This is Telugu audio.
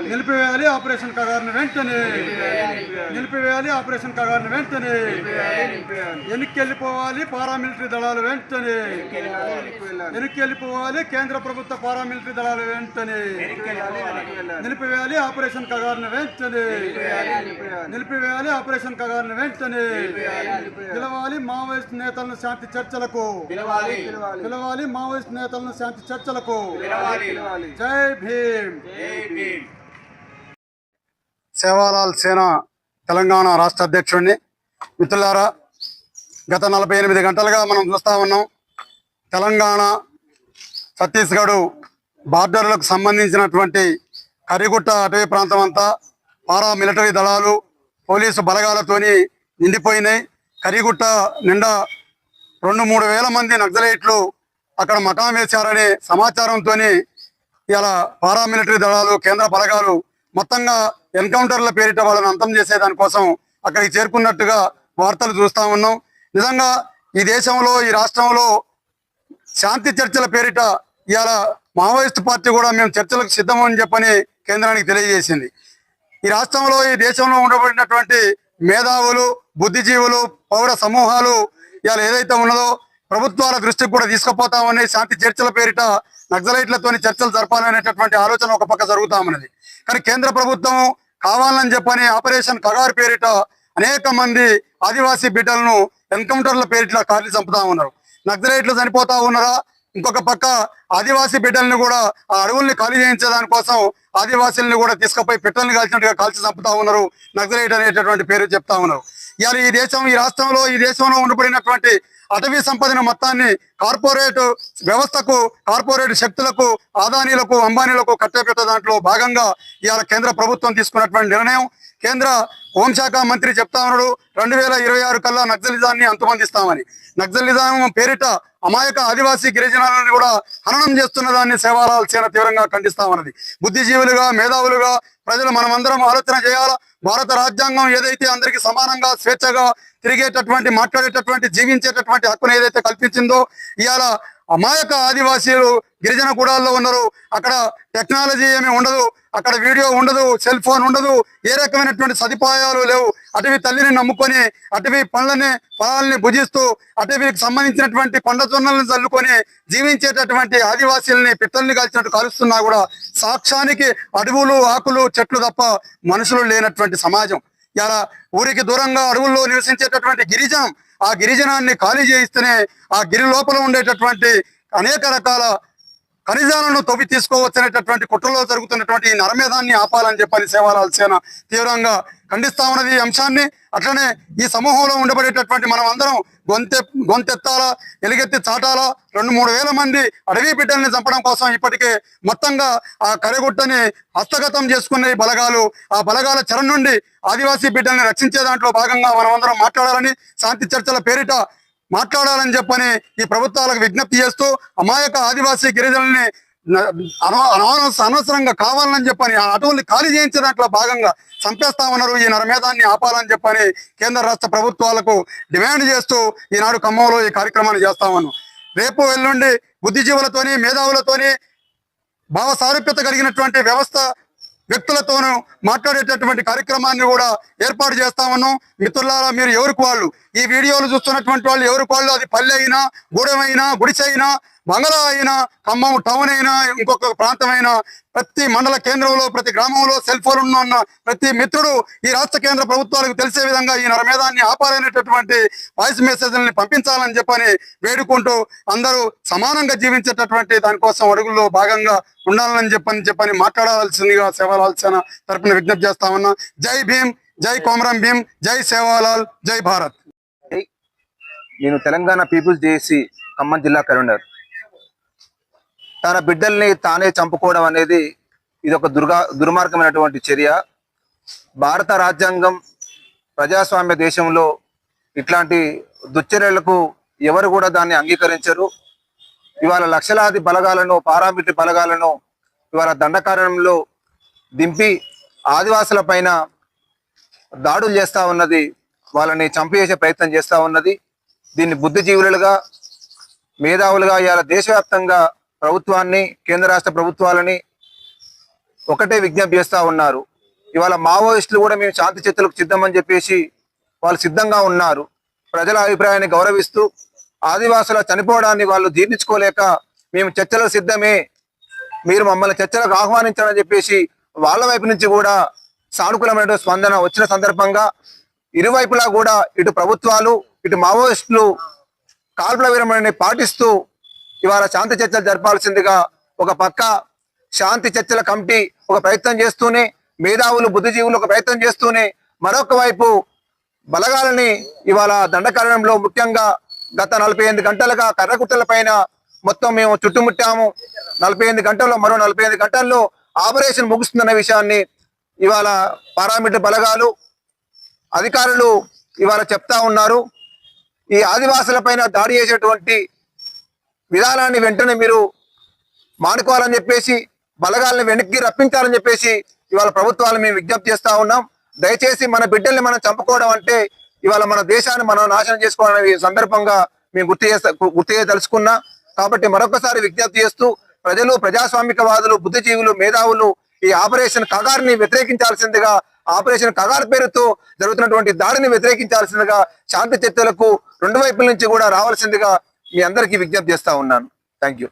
నిలిపివేయాలి ఆపరేషన్ కగారును వెంటనే నిలిపివేయాలి ఆపరేషన్ కగారును వెంటనే వెనక్కెళ్ళిపోవాలి పారామిలిటరీ దళాలు వెంటనే వెనక్కెళ్ళిపోవాలి కేంద్ర ప్రభుత్వ పారామిలిటరీ దళాలు వెంటనే నిలిపివేయాలి ఆపరేషన్ కగారును వెంటనే నిలిపివేయాలి ఆపరేషన్ కగారును వెంటనే పిలవాలి మావోయిస్ట్ నేతలను శాంతి చర్చలకు పిలవాలి మావోయిస్ట్ నేతలను శాంతి చర్చలకు జై భీమ్ సేవాలాల్ సేన తెలంగాణ రాష్ట్ర అధ్యక్షుడిని. మిత్రులారా, గత 48 గంటలుగా మనం చూస్తూ ఉన్నాం. తెలంగాణ ఛత్తీస్గఢ్ బార్డర్లకు సంబంధించినటువంటి కరిగుట్ట అటవీ ప్రాంతం అంతా పారామిలిటరీ దళాలు పోలీసు బలగాలతోని నిండిపోయినాయి. కరిగుట్ట నిండా 2-3 వేల మంది నక్సలైట్లు అక్కడ మకాం వేశారనే సమాచారంతో ఇలా పారామిలిటరీ దళాలు కేంద్ర బలగాలు మొత్తంగా ఎన్కౌంటర్ల పేరిట వాళ్ళని అంతం చేసేదానికోసం అక్కడికి చేరుకున్నట్టుగా వార్తలు చూస్తూ ఉన్నాం. నిజంగా ఈ దేశంలో ఈ రాష్ట్రంలో శాంతి చర్చల పేరిట ఇవాళ మావోయిస్ట్ పార్టీ కూడా మేము చర్చలకు సిద్ధమని చెప్పని కేంద్రానికి తెలియజేసింది. ఈ రాష్ట్రంలో ఈ దేశంలో ఉండబడినటువంటి మేధావులు బుద్ధిజీవులు పౌర సమూహాలు ఇవాళ ఏదైతే ఉన్నదో ప్రభుత్వాల దృష్టికి కూడా తీసుకుపోతామని శాంతి చర్చల పేరిట నక్సలైట్లతోని చర్చలు జరపాలనేటటువంటి ఆలోచన ఒక పక్క జరుగుతామన్నది. కానీ కేంద్ర ప్రభుత్వం కావాలని చెప్పని ఆపరేషన్ కగారు పేరిట అనేక మంది ఆదివాసీ బిడ్డలను ఎన్కౌంటర్ల పేరిట కాల్చి చంపుతా ఉన్నారు. నక్సలైట్లు చనిపోతా ఉన్నారా, ఇంకొక పక్క ఆదివాసీ బిడ్డల్ని కూడా ఆ అడవుల్ని ఖాళీ చేయించేదాని కోసం ఆదివాసీలను కూడా తీసుకుపోయి పిట్టల్ని కాల్చినట్టుగా కాల్చి చంపుతా ఉన్నారు. నక్సలైట్ అనేటటువంటి పేరు చెప్తా ఉన్నారు. ఇవాళ ఈ దేశంలో ఉండబడినటువంటి అటవీ సంపదను మొత్తాన్ని కార్పొరేట్ వ్యవస్థకు కార్పొరేట్ శక్తులకు ఆదానీలకు అంబానీలకు కట్టబెట్టే దాంట్లో భాగంగా ఇవాళ కేంద్ర ప్రభుత్వం తీసుకున్నటువంటి నిర్ణయం. కేంద్ర హోంశాఖ మంత్రి చెప్తా ఉన్నాడు 2026 కల్లా నక్సలిజాన్ని అంతమొందిస్తామని. నక్సలిజం పేరిట అమాయక ఆదివాసీ గిరిజనులను కూడా హననం చేస్తున్న దాన్ని సేవాలాల్ సేన తీవ్రంగా ఖండిస్తామన్నది. బుద్ధిజీవులుగా మేధావులుగా ప్రజలు మనమందరం ఆలోచన చేయాలా. భారత రాజ్యాంగం ఏదైతే అందరికీ సమానంగా స్వేచ్ఛగా తిరిగేటటువంటి మాట్లాడేటటువంటి జీవించేటటువంటి హక్కును ఏదైతే కల్పించిందో ఇవాళ అమాయక ఆదివాసీలు గిరిజన కూడాల్లో ఉన్నారు. అక్కడ టెక్నాలజీ ఏమీ ఉండదు, అక్కడ వీడియో ఉండదు, సెల్ ఫోన్ ఉండదు, ఏ రకమైనటువంటి సదుపాయాలు లేవు. అటవీ తల్లిని నమ్ముకొని అటవీ ఫలాల్ని భుజిస్తూ అటవీకి సంబంధించినటువంటి కొండ జొన్నలను చల్లుకొని జీవించేటటువంటి ఆదివాసీలని పిట్టల్ని కాల్చినట్టు కాలుస్తున్నా కూడా సాక్ష్యానికి అడవులు ఆకులు చెట్లు తప్ప మనుషులు లేనటువంటి సమాజం. ఇలా ఊరికి దూరంగా అడవుల్లో నివసించేటటువంటి గిరిజనం, ఆ గిరిజనాన్ని ఖాళీ చేయిస్తేనే ఆ గిరి లోపల ఉండేటటువంటి అనేక రకాల ఖనిజాలను తవ్వి తీసుకోవచ్చనేటటువంటి కుట్రలో జరుగుతున్నటువంటి ఈ నరమేధాన్ని ఆపాలని చెప్పని సేవాలాల్ సేన తీవ్రంగా ఖండిస్తా ఉన్నది ఈ అంశాన్ని. అట్లనే ఈ సమూహంలో ఉండబడేటటువంటి మనం అందరం గొంతెత్తాలా, ఎలుగెత్తి చాటాలా. 2-3 వేల మంది అడవి బిడ్డల్ని చంపడం కోసం ఇప్పటికే మొత్తంగా ఆ కరిగుట్టని హస్తగతం చేసుకునే బలగాలు, ఆ బలగాల చెర నుండి ఆదివాసీ బిడ్డల్ని రక్షించే దాంట్లో భాగంగా మనం అందరం మాట్లాడాలని, శాంతి చర్చల పేరిట మాట్లాడాలని చెప్పని ఈ ప్రభుత్వాలకు విజ్ఞప్తి చేస్తూ అమాయక ఆదివాసీ గిరిజనుల్ని అనవసరంగా కావాలని చెప్పని ఆ అటవుల్ని ఖాళీ చేయించే దాంట్లో భాగంగా చంపేస్తా ఉన్నారు. ఈ నరమేధాన్ని ఆపాలని చెప్పని కేంద్ర రాష్ట్ర ప్రభుత్వాలకు డిమాండ్ చేస్తూ ఈనాడు ఖమ్మంలో ఈ కార్యక్రమాన్ని చేస్తా ఉన్నాం. రేపు ఎల్లుండి బుద్ధిజీవులతోని మేధావులతోని భావ సారూప్యత కలిగినటువంటి వ్యక్తులతోనూ మాట్లాడేటటువంటి కార్యక్రమాన్ని కూడా ఏర్పాటు చేస్తా ఉన్నాం. మిత్రులారా, మీరు ఎవరికి వాళ్ళు ఈ వీడియోలు చూస్తున్నటువంటి వాళ్ళు ఎవరికి వాళ్ళు, అది పల్లె అయినా గూడెమైనా గుడిసైనా బంగళా అయినా ఖమ్మం టౌన్ అయినా ఇంకొక ప్రాంతమైనా ప్రతి మండల కేంద్రంలో ప్రతి గ్రామంలో సెల్ ఫోన్ ఉన్న ప్రతి మిత్రుడు ఈ రాష్ట్ర కేంద్ర ప్రభుత్వాలకు తెలిసే విధంగా ఈ నరమేధాన్ని ఆపాలనేటటువంటి వాయిస్ మెసేజ్ని పంపించాలని చెప్పని వేడుకుంటూ అందరూ సమానంగా జీవించేటటువంటి దానికోసం అడుగుల్లో భాగంగా ఉండాలని చెప్పని మాట్లాడాల్సిందిగా సేవాలాల్ సేన తరపున విజ్ఞప్తి చేస్తా ఉన్నా. జై భీమ్, జై కొమరం భీమ్, జై సేవాలాల్, జై భారత్. నేను తెలంగాణ పీపుల్స్ జేఏసీ ఖమ్మం జిల్లా కన్వీనర్. తన బిడ్డల్ని తానే చంపుకోవడం అనేది ఇది ఒక దుర్మార్గమైనటువంటి చర్య. భారత రాజ్యాంగం ప్రజాస్వామ్య దేశంలో ఇట్లాంటి దుశ్చర్యలకు ఎవరు కూడా దాన్ని అంగీకరించరు. ఇవాళ లక్షలాది బలగాలను పారామిలిటరీ బలగాలను ఇవాళ దండకారణంలో దింపి ఆదివాసుల పైన దాడులు చేస్తూ ఉన్నది, వాళ్ళని చంపేసే ప్రయత్నం చేస్తూ ఉన్నది. దీన్ని బుద్ధిజీవులుగా మేధావులుగా ఇవాళ దేశవ్యాప్తంగా ప్రభుత్వాన్ని కేంద్ర రాష్ట్ర ప్రభుత్వాలని ఒకటే విజ్ఞప్తి చేస్తా ఉన్నారు. ఇవాళ మావోయిస్టులు కూడా మేము శాంతి చర్చలకు సిద్ధమని చెప్పేసి వాళ్ళు సిద్ధంగా ఉన్నారు. ప్రజల అభిప్రాయాన్ని గౌరవిస్తూ ఆదివాసుల చనిపోవడాన్ని వాళ్ళు జీర్ణించుకోలేక మేము చర్చలకు సిద్ధమే, మీరు మమ్మల్ని చర్చలకు ఆహ్వానించాలని చెప్పేసి వాళ్ళ వైపు నుంచి కూడా సానుకూలమైన స్పందన వచ్చిన సందర్భంగా ఇరువైపులా కూడా ఇటు ప్రభుత్వాలు ఇటు మావోయిస్టులు కాల్పుల విరమణని పాటిస్తూ ఇవాళ శాంతి చర్చలు జరపాల్సిందిగా ఒక పక్క శాంతి చర్చల కమిటీ ఒక ప్రయత్నం చేస్తూనే, మేధావులు బుద్ధిజీవులు ఒక ప్రయత్నం చేస్తూనే, మరొక వైపు బలగాలని ఇవాళ దండకారణంలో ముఖ్యంగా గత 48 గంటలుగా కర్రకుట్టల పైన మొత్తం మేము చుట్టుముట్టాము. 48 గంటల్లో మరో 45 గంటల్లో ఆపరేషన్ ముగుస్తుందన్న విషయాన్ని ఇవాళ పారామిలిటరీ బలగాలు అధికారులు ఇవాళ చెప్తా ఉన్నారు. ఈ ఆదివాసుల పైన దాడి చేసేటువంటి విధానాన్ని వెంటనే మీరు మానుకోవాలని చెప్పేసి, బలగాలను వెనక్కి రప్పించాలని చెప్పేసి ఇవాళ ప్రభుత్వాలు మేము విజ్ఞప్తి చేస్తా ఉన్నాం. దయచేసి మన బిడ్డల్ని మనం చంపుకోవడం అంటే ఇవాళ మన దేశాన్ని మనం నాశనం చేసుకోవడం ఈ సందర్భంగా మేము గుర్తు చేయదలుచుకున్నా. కాబట్టి మరొకసారి విజ్ఞప్తి చేస్తూ ప్రజలు, ప్రజాస్వామికవాదులు, బుద్ధిజీవులు, మేధావులు ఈ ఆపరేషన్ కగార్ని వ్యతిరేకించాల్సిందిగా, ఆపరేషన్ కగార్ పేరుతో జరుగుతున్నటువంటి దాడిని వ్యతిరేకించాల్సిందిగా, శాంతి చర్చలకు రెండు వైపుల నుంచి కూడా రావాల్సిందిగా మీ అందరికీ విజ్ఞప్తి చేస్తా ఉన్నాను. Thank you.